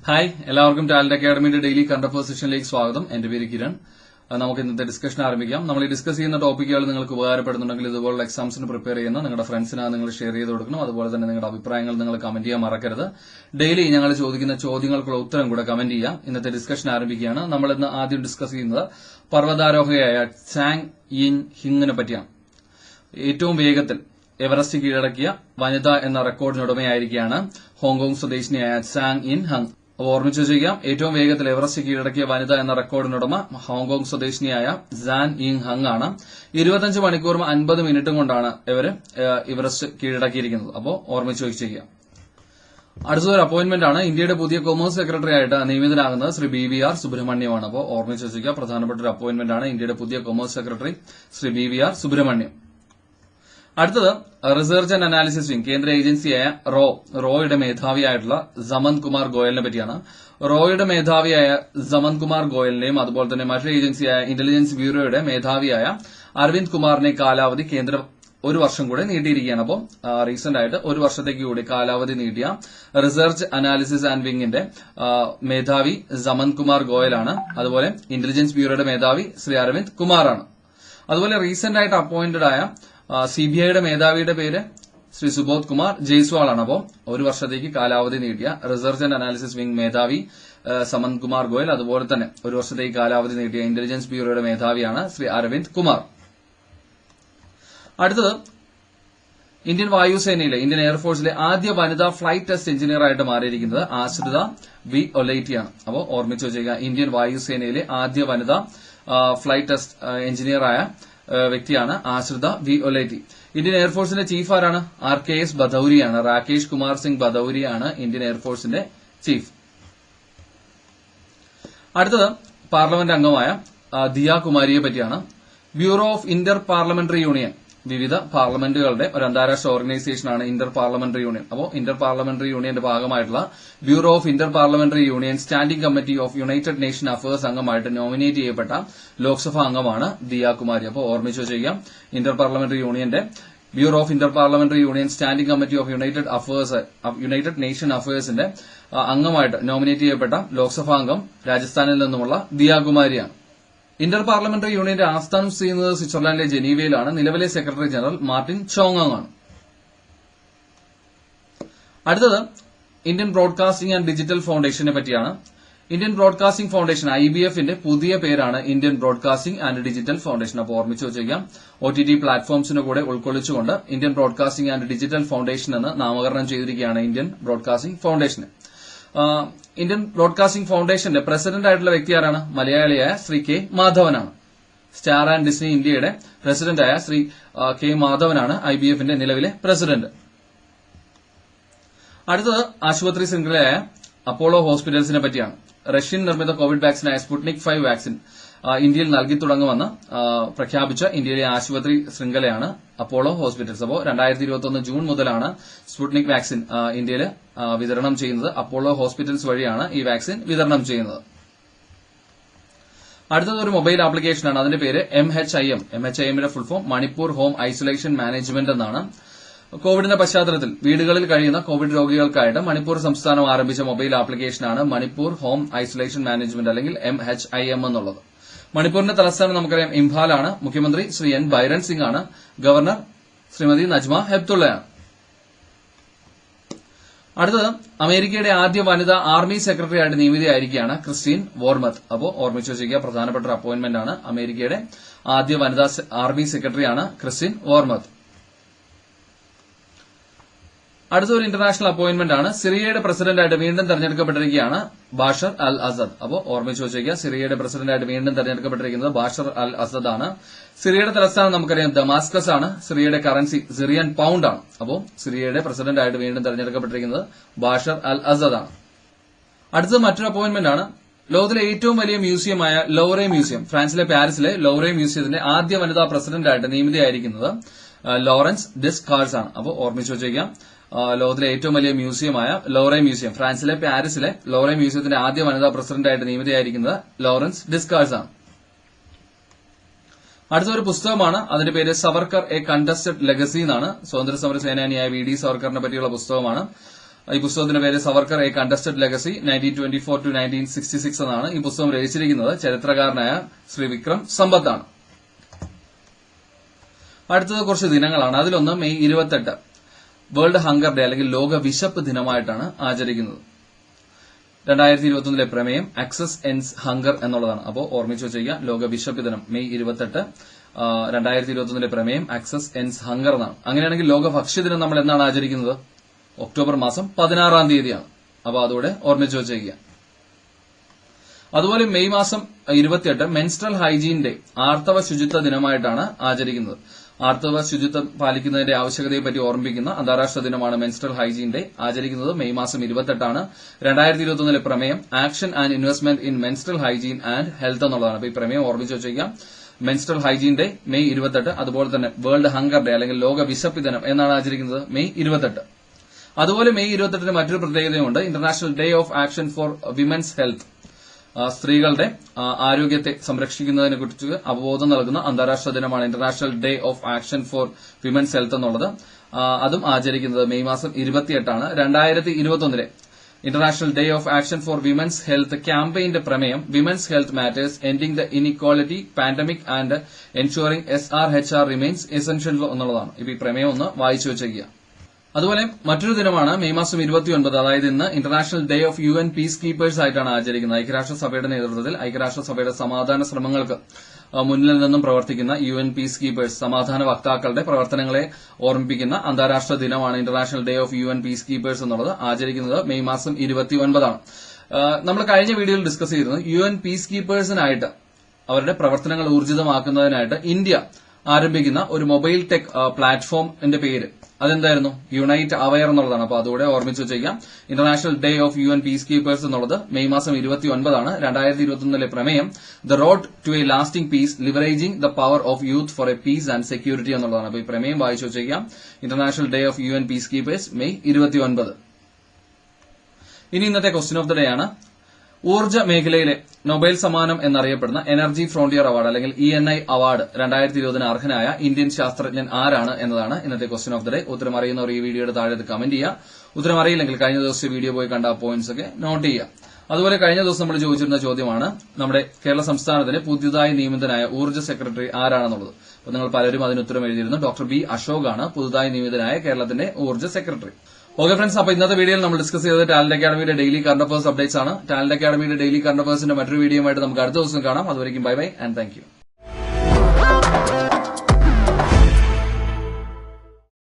Hi, എല്ലാവർക്കും talent അക്കാഡമിയുടെ daily current affairs സെഷനിലേക്ക് സ്വാഗതം. എന്റെ പേര് കിരൺ. നമുക്ക് ഇന്നത്തെ ഡിസ്കഷൻ ആരംഭിക്കാം. നമ്മൾ ഈ ഡിസ്കസ് ചെയ്യുന്ന ടോപ്പിക്കുകൾ നിങ്ങൾക്ക് ഉപകാരപ്പെടുന്നുണ്ടെങ്കിൽ ഇതുപോലുള്ള എക്സാംസിന് പ്രിപ്പയർ ചെയ്യുന്ന നിങ്ങളുടെ ഫ്രണ്ട്സിന് നിങ്ങൾ ഷെയർ ചെയ്ത് കൊടുക്കണം. അതുപോലെ തന്നെ നിങ്ങളുടെ അഭിപ്രായങ്ങൾ നിങ്ങൾ കമന്റ് ചെയ്യാൻ മറക്കരുത്. ഡെയിലി ഞങ്ങൾ ചോദിക്കുന്ന ചോദ്യങ്ങൾക്കുള്ള ഉത്തരം കൂടെ കമന്റ് ചെയ്യാം. ഇന്നത്തെ ഡിസ്കഷൻ ആരംഭിക്കുകയാണ്. നമ്മൾ ഇന്ന് ആദ്യം ഡിസ്കസ് ചെയ്യുന്നത് പർവ്വതാരോഹകയായ ചാങ് യിൻ ഹിങ്ങിനെ പറ്റിയാണ്. ഏറ്റവും വേഗത്തിൽ എവറസ്റ്റ് കീഴടക്കിയ വനിത എന്ന റെക്കോർഡിനുടമയായിരിക്കുകയാണ് ഹോങ്കോങ് സ്വദേശിനിയായ ചാങ് യിൻ ഹങ്. ഓർമ്മിച്ചു വെച്ചിരിക്കാം, ഏറ്റവും വേഗത്തിൽ എവറസ്റ്റ് കീഴടക്കിയ വനിത എന്ന റെക്കോർഡിനുടമ ഹോങ്കോങ് സ്വദേശിനിയായ സാൻ യിങ് ഹങ് ആണ്. 25 മണിക്കൂറും 50 മിനിറ്റും കൊണ്ടാണ് ഇവര് എവറസ്റ്റ് കീഴടക്കിയിരിക്കുന്നത്. അപ്പോൾ ഓർമ്മിച്ചു വെച്ചിരിക്കുക. അടുത്തൊരു അപ്പോയിന്റ്മെന്റ് ആണ്. ഇന്ത്യയുടെ പുതിയ കൊമേഴ്സ് സെക്രട്ടറി ആയിട്ട് നിയമിതനാകുന്നത് ശ്രീ BVR സുബ്രഹ്മണ്യമാണ്. അപ്പോൾ ഓർമ്മിച്ചു വെച്ചിരിക്കുക, പ്രധാനപ്പെട്ട ഒരു അപ്പോയിന്റ്മെന്റ് ആണ്. ഇന്ത്യയുടെ പുതിയ commerce secretary Shri BVR Subrahmanyam. അടുത്തത് റിസർച്ച് ആൻഡ് അനാലിസിസ് വിംഗ് കേന്ദ്ര ഏജൻസിയായ റോയുടെ മേധാവിയായിട്ടുള്ള സമന്ത് കുമാർ ഗോയലിനെ പറ്റിയാണ്. റോയുടെ മേധാവിയായ സമന്ത് കുമാർ ഗോയലിനെയും അതുപോലെ തന്നെ മറ്റൊരു ഏജൻസിയായ ഇന്റലിജൻസ് ബ്യൂറോയുടെ മേധാവിയായ അരവിന്ദ് കുമാറിനെ കാലാവധി കേന്ദ്രം ഒരു വർഷം കൂടെ നീട്ടിയിരിക്കുകയാണ്. അപ്പോൾ റീസെന്റ് ആയിട്ട് ഒരു വർഷത്തേക്ക് കൂടി കാലാവധി നീട്ടിയ റിസർച്ച് അനാലിസിസ് ആൻഡ് വിംഗിന്റെ മേധാവി സമന്ത് കുമാർ ഗോയലാണ്. അതുപോലെ ഇന്റലിജൻസ് ബ്യൂറോയുടെ മേധാവി ശ്രീ അരവിന്ദ് കുമാറാണ്. അതുപോലെ റീസെന്റ് ആയിട്ട് അപ്പോയിന്റഡ് ആയ CBIയുടെ മേധാവിയുടെ പേര് ശ്രീ സുബോധ് കുമാർ ജയ്സ്വാൾ ആണ്. അപ്പോൾ ഒരു വർഷത്തേക്ക് കാലാവധി നീട്ടിയ റിസർച്ച് ആൻഡ് അനാലിസിസ് വിംഗ് മേധാവി സമന്ത് കുമാർ ഗോയൽ, അതുപോലെ തന്നെ ഒരു വർഷത്തേക്ക് കാലാവധി നീട്ടിയ ഇന്റലിജൻസ് ബ്യൂറോയുടെ മേധാവിയാണ് ശ്രീ അരവിന്ദ് കുമാർ. അടുത്തത് ഇന്ത്യൻ വായുസേനയിലെ ഇന്ത്യൻ എയർഫോഴ്സിലെ ആദ്യ വനിതാ ഫ്ലൈറ്റ് ടെസ്റ്റ് എഞ്ചിനീയർ ആയിട്ട് മാറിയിരിക്കുന്നത് ആശ്രിത വി ഒലൈറ്റിയാണ്. അപ്പോൾ ഓർമ്മിച്ചു വെച്ചേക്കുക, ഇന്ത്യൻ വായുസേനയിലെ ആദ്യ വനിതാ ഫ്ലൈറ്റ് ടെസ്റ്റ് എഞ്ചിനീയറായ വ്യക്തിയാണ് ആശ്രിത വി ഒലൈറ്റി. ഇന്ത്യൻ എയർഫോഴ്സിന്റെ ചീഫ് ആരാണ്? RKS ഭദൌരിയാണ്. രാകേഷ് കുമാർ സിംഗ് ഭദൌരിയാണ് ഇന്ത്യൻ എയർഫോഴ്സിന്റെ ചീഫ്. അടുത്തത് പാർലമെന്റ് അംഗമായ ദിയ കുമാരിയെ പറ്റിയാണ്. Bureau of inter parliamentary union വിവിധ പാർലമെന്റുകളുടെ ഒരു അന്താരാഷ്ട്ര ഓർഗനൈസേഷനാണ് ഇന്റർ പാർലമെന്ററി യൂണിയൻ. അപ്പോൾ ഇന്റർ പാർലമെന്ററി യൂണിയന്റെ ഭാഗമായിട്ടുള്ള bureau of inter parliamentary union standing committee of united nation affairs അംഗമായിട്ട് നോമിനേറ്റ് ചെയ്യപ്പെട്ട ലോക്സഭാ അംഗമാണ് ദിയ കുമാരി. അപ്പോൾ ഓർമ്മിച്ചു വെച്ചിരിക്കാം, ഇന്റർ പാർലമെന്ററി യൂണിയന്റെ bureau of inter parliamentary union standing committee of united nation അഫയേഴ്സിന്റെ അംഗമായിട്ട് നോമിനേറ്റ് ചെയ്യപ്പെട്ട ലോക്സഭാ അംഗം രാജസ്ഥാനിൽ നിന്നുമുള്ള ദിയ കുമാരിയാണ്. ഇന്റർ പാർലമെന്ററി യൂണിയന്റെ ആസ്ഥാനം ചെയ്യുന്നത് സ്വിറ്റ്സർലാൻഡിലെ ജനീവയിലാണ്. നിലവിലെ സെക്രട്ടറി ജനറൽ മാർട്ടിൻ ചോങ് ആണ്. അടുത്തത് ഇന്ത്യൻ ബ്രോഡ്കാസ്റ്റിംഗ് ആൻഡ് ഡിജിറ്റൽ ഫൗണ്ടേഷനെ പറ്റിയാണ്. ഇന്ത്യൻ ബ്രോഡ്കാസ്റ്റിംഗ് ഫൗണ്ടേഷൻ IBFന്റെ പുതിയ പേരാണ് Indian broadcasting and digital foundation. അപ്പോൾ ഓർമ്മിച്ചു വെച്ചേക്കാം, OTT പ്ലാറ്റ്ഫോംസിന് കൂടെ ഉൾക്കൊള്ളിച്ചുകൊണ്ട് Indian broadcasting and digital foundation എന്ന് നാമകരണം ചെയ്തിരിക്കുകയാണ് ഇന്ത്യൻ ബ്രോഡ്കാസ്റ്റിംഗ് ഫൗണ്ടേഷന്. ഇന്ത്യൻ ബ്രോഡ്കാസ്റ്റിംഗ് ഫൗണ്ടേഷന്റെ പ്രസിഡന്റ് ആയിട്ടുള്ള വ്യക്തി ആരാണ്? മലയാളിയായ ശ്രീ K മാധവനാണ്. സ്റ്റാർ ആൻഡ് ഡിസ്നി ഇന്ത്യയുടെ പ്രസിഡന്റായ ശ്രീ K മാധവനാണ് IBFന്റെ നിലവിലെ പ്രസിഡന്റ്. അടുത്തത് ആശുപത്രി ശൃംഖലയായ അപ്പോളോ ഹോസ്പിറ്റൽസിനെ പറ്റിയാണ്. റഷ്യൻ നിർമ്മിത കോവിഡ് വാക്സിനായ സ്പുട്നിക് 5 വാക്സിൻ ഇന്ത്യയിൽ നൽകി തുടങ്ങുമെന്ന് പ്രഖ്യാപിച്ച ഇന്ത്യയിലെ ആശുപത്രി ശൃംഖലയാണ് അപ്പോളോ ഹോസ്പിറ്റൽസ്. അപ്പോൾ 2021 ജൂൺ മുതലാണ് സ്പുട്നിക് വാക്സിൻ ഇന്ത്യയിൽ വിതരണം ചെയ്യുന്നത്. അപ്പോളോ ഹോസ്പിറ്റൽസ് വഴിയാണ് ഈ വാക്സിൻ വിതരണം ചെയ്യുന്നത്. അടുത്തത് ഒരു മൊബൈൽ ആപ്ലിക്കേഷനാണ്. അതിന്റെ പേര് MHIM. MHIMന്റെ full form Manipur home isolation management എന്നാണ്. കോവിഡിന്റെ പശ്ചാത്തലത്തിൽ വീടുകളിൽ കഴിയുന്ന കോവിഡ് രോഗികൾക്കായിട്ട് മണിപ്പൂർ സംസ്ഥാനം ആരംഭിച്ച മൊബൈൽ ആപ്ലിക്കേഷനാണ് മണിപ്പൂർ ഹോം ഐസൊലേഷൻ മാനേജ്മെന്റ് അല്ലെങ്കിൽ MHIM എന്നുള്ളത്. മണിപ്പൂരിന്റെ തലസ്ഥാനം നമുക്കറിയാം ഇംഫാലാണ്. മുഖ്യമന്ത്രി ശ്രീ N ബൈരൻ സിംഗ് ആണ്. ഗവർണർ ശ്രീമതി നജ്മ ഹെപ്തുള്ളയാണ്. അടുത്തത് അമേരിക്കയുടെ ആദ്യ വനിതാ ആർമി സെക്രട്ടറി ആയിട്ട് നിയമിതയായിരിക്കുകയാണ് ക്രിസ്റ്റീൻ വോർമത്ത്. അപ്പോൾ ഓർമ്മിച്ചു വെച്ചിരിക്കുക, പ്രധാനപ്പെട്ട ഒരു അപ്പോയിന്റ്മെന്റ് ആണ്. അമേരിക്കയുടെ ആദ്യ വനിതാ ആർമി സെക്രട്ടറിയാണ് ക്രിസ്റ്റീൻ വോർമത്ത്. അടുത്ത ഒരു ഇന്റർനാഷണൽ അപ്പോയിന്റ്മെന്റ് ആണ്. സിറിയയുടെ പ്രസിഡന്റായിട്ട് വീണ്ടും തെരഞ്ഞെടുക്കപ്പെട്ടിരിക്കുകയാണ് ബാഷർ അൽ അസദ്. അപ്പോൾ ഓർമ്മിച്ചു വെച്ചേക്കുക, സിറിയയുടെ പ്രസിഡന്റായിട്ട് വീണ്ടും തെരഞ്ഞെടുക്കപ്പെട്ടിരിക്കുന്നത് ബാഷർ അൽ അസദ് ആണ്. സിറിയയുടെ തലസ്ഥാനം നമുക്കറിയാം ദമാസ്കസ് ആണ്. സിറിയയുടെ കറൻസി സിറിയൻ പൗണ്ട് ആണ്. അപ്പോൾ സിറിയയുടെ പ്രസിഡന്റായിട്ട് വീണ്ടും തെരഞ്ഞെടുക്കപ്പെട്ടിരിക്കുന്നത് ബാഷർ അൽ അസദ് ആണ്. അടുത്തത് മറ്റൊരു അപ്പോയിന്റ്മെന്റ് ആണ്. ലോകത്തിലെ ഏറ്റവും വലിയ മ്യൂസിയമായ ലൗറെ മ്യൂസിയം, ഫ്രാൻസിലെ പാരീസിലെ ലൗറെ മ്യൂസിയത്തിന്റെ ആദ്യ വനിതാ പ്രസിഡന്റായിട്ട് നിയമിതയായിരിക്കുന്നത് ലോറൻസ് ഡെസ്കാർസ് ആണ്. അപ്പോൾ ഓർമ്മിച്ചു വെച്ചേക്കാം, ലോകത്തിലെ ഏറ്റവും വലിയ മ്യൂസിയമായ ലൗറെ മ്യൂസിയം, ഫ്രാൻസിലെ പാരീസിലെ ലൗറെ മ്യൂസിയത്തിന്റെ ആദ്യ വനിതാ പ്രസിഡന്റായിട്ട് നിയമിതയായിരിക്കുന്നത് ലോറൻസ് ഡെസ്കാർസ് ആണ്. അടുത്തൊരു പുസ്തകമാണ്. അതിന്റെ പേര് സവർക്കർ എ കണ്ടസ്റ്റഡ് ലെഗസി എന്നാണ്. സ്വാതന്ത്ര്യ സമര സേനാനിയായ VD സവർക്കറിനെ പറ്റിയുള്ള പുസ്തകമാണ്. ഈ പുസ്തകത്തിന്റെ പേര് Savarkar A contested legacy 1924 to 1966 എന്നാണ്. ഈ പുസ്തകം രചിച്ചിരിക്കുന്നത് ചരിത്രകാരനായ ശ്രീ വിക്രം സമ്പത്താണ്. അടുത്തത് കുറച്ച് ദിനങ്ങളാണ്. അതിലൊന്ന് മെയ് 28 വേൾഡ് ഹങ്കർ ഡേ അല്ലെങ്കിൽ ലോക വിശപ്പ് ദിനമായിട്ടാണ് ആചരിക്കുന്നത്. 2021 പ്രമേയം ആക്സസ് എൻഡ്സ് ഹങ്കർ എന്നുള്ളതാണ്. അപ്പോൾ ഓർമ്മിച്ചു വെച്ചിരിക്കുക, ലോക വിശപ്പ് ദിനം മെയ് 28. 2021 പ്രമേയം ആക്സസ് എൻഡ്സ് ഹങ്കർ എന്നാണ്. അങ്ങനെയാണെങ്കിൽ ലോക ഭക്ഷ്യദിനം നമ്മൾ എന്നാണ് ആചരിക്കുന്നത്? ഒക്ടോബർ മാസം 16 തീയതിയാണ്. അപ്പോൾ അതോടെ ഓർമ്മിച്ചു വെച്ചിരിക്കുക. അതുപോലെ മെയ് മാസം 28 മെൻസ്ട്രൽ ഹൈജീൻ ഡേ ആർത്തവ ശുചിത്വ ദിനമായിട്ടാണ് ആചരിക്കുന്നത്. ആർത്തവ ശുചിത്വം പാലിക്കുന്നതിന്റെ ആവശ്യകതയെപ്പറ്റി ഓർമ്മിപ്പിക്കുന്ന അന്താരാഷ്ട്ര ദിനമാണ് മെൻസ്ട്രൽ ഹൈജീൻ ഡേ. ആചരിക്കുന്നത് മെയ് മാസം 28 2021 പ്രമേയം action and investment in menstrual hygiene and health എന്നുള്ളതാണ്. അപ്പോൾ ഈ പ്രമേയം ഓർമ്മിച്ചു വെച്ചിരിക്കാം. Menstrual hygiene day May 28. അതുപോലെ തന്നെ വേൾഡ് ഹങ്കർ ഡേ അല്ലെങ്കിൽ ലോക വിശപ്പ് ദിനം എന്നാണ് ആചരിക്കുന്നത് മെയ് 28. അതുപോലെ മെയ് 28 മറ്റൊരു പ്രത്യേകതയുണ്ട്. International day of action for women's health. സ്ത്രീകളുടെ ആരോഗ്യത്തെ സംരക്ഷിക്കുന്നതിനെ കുറിച്ച് അവബോധം നൽകുന്ന അന്താരാഷ്ട്ര ദിനമാണ് international day of action for women's health എന്നുള്ളത്. അതും ആചരിക്കുന്നത് മെയ് മാസം 28. 2021 international day of action for women's health ക്യാമ്പയിന്റെ പ്രമേയം women's health matters ending the inequality pandemic and ensuring SRHR remains essential എന്നുള്ളതാണ്. ഇപ്പൊ ഈ പ്രമേയം ഒന്ന് വായിച്ചു വെച്ചേക്കുക. അതുപോലെ മറ്റൊരു ദിനമാണ് മെയ് മാസം 29. അതായത് ഇന്ന് international day of UN peacekeepers ആയിട്ടാണ് ആചരിക്കുന്നത്. ഐക്യരാഷ്ട്രസഭയുടെ നേതൃത്വത്തിൽ ഐക്യരാഷ്ട്രസഭയുടെ സമാധാന ശ്രമങ്ങൾക്ക് മുന്നിൽ നിന്നും പ്രവർത്തിക്കുന്ന UN പീസ് കീപ്പേഴ്സ് സമാധാന വക്താക്കളുടെ പ്രവർത്തനങ്ങളെ ഓർമ്മിപ്പിക്കുന്ന അന്താരാഷ്ട്ര ദിനമാണ് international day of UN peacekeepers എന്നുള്ളത്. ആചരിക്കുന്നത് മെയ് മാസം 29. നമ്മൾ കഴിഞ്ഞ വീഡിയോയിൽ ഡിസ്കസ് ചെയ്തിരുന്നത് UN പീസ് കീപ്പേഴ്സിനായിട്ട് അവരുടെ പ്രവർത്തനങ്ങൾ ഊർജിതമാക്കുന്നതിനായിട്ട് ഇന്ത്യ ആരംഭിക്കുന്ന ഒരു മൊബൈൽ ടെക് പ്ലാറ്റ്ഫോമിന്റെ പേര് അതെന്തായിരുന്നു? യുണൈറ്റ് അവയർ എന്നുള്ളതാണ്. അപ്പോൾ അതുകൂടെ ഓർമ്മിച്ചു വെച്ചേക്കാം. International day of UN peacekeepers എന്നുള്ളത് മെയ് മാസം 29. 2021 പ്രമേയം the road to a lasting peace leveraging the power of youth for a peace and security എന്നുള്ളതാണ്. അപ്പോൾ ഈ പ്രമേയം വായിച്ചു വെച്ചേക്കാം. International day of UN peacekeepers May 29. ഇനി ഇന്നത്തെ ക്വസ്റ്റ്യൻ ഓഫ് ദ ഡേ ആണ്. ഊർജ്ജ മേഖലയിലെ നൊബേൽ സമ്മാനം എന്നറിയപ്പെടുന്ന എനർജി ഫ്രോണ്ടിയർ അവാർഡ് അല്ലെങ്കിൽ ENI അവാർഡ് 2020 അർഹനായ ഇന്ത്യൻ ശാസ്ത്രജ്ഞൻ ആരാണ് എന്നതാണ് ഇന്നത്തെ ക്വസ്റ്റ്യൻ ഓഫ് ദ ഡേ. ഉത്തരം അറിയുന്നവർ ഈ വീഡിയോയുടെ താഴെ കമന്റ് ചെയ്യുക. ഉത്തരം അറിയില്ലെങ്കിൽ കഴിഞ്ഞ ദിവസത്തെ വീഡിയോ പോയി കണ്ട പോയിന്റ്സ് ഒക്കെ നോട്ട് ചെയ്യുക. അതുപോലെ കഴിഞ്ഞ ദിവസം നമ്മൾ ചോദിച്ചിരുന്ന ചോദ്യമാണ് നമ്മുടെ കേരള സംസ്ഥാനത്തിന് പുതിയതായി നിയമിതനായ ഊർജ്ജ സെക്രട്ടറി ആരാണെന്നുള്ളത്. അപ്പോൾ നിങ്ങൾ പലരും അതിന് ഉത്തരം എഴുതിയിരുന്നു. ഡോക്ടർ B അശോക് ആണ് പുതുതായി നിയമിതനായ കേരളത്തിന്റെ ഊർജ്ജ സെക്രട്ടറി. ഓക്കെ ഫ്രണ്ട്സ്, അപ്പോൾ ഇന്നത്തെ വീഡിയോയിൽ നമ്മൾ ഡിസ്കസ് ചെയ്തത് ടാലന്റ് അക്കാഡമിയുടെ ഡെയിലി കറന്റ് അഫയേഴ്സ് അപ്ഡേറ്റ്സ് ആണ്. ടാലന്റ് അക്കാഡമിയുടെ ഡെയിലി കറന്റ് അഫയേഴ്സിന്റെ മറ്റൊരു വീഡിയോയുമായിട്ട് നമുക്ക് അടുത്ത ദിവസം കാണാം. അതുവരെയും bye bye and thank U.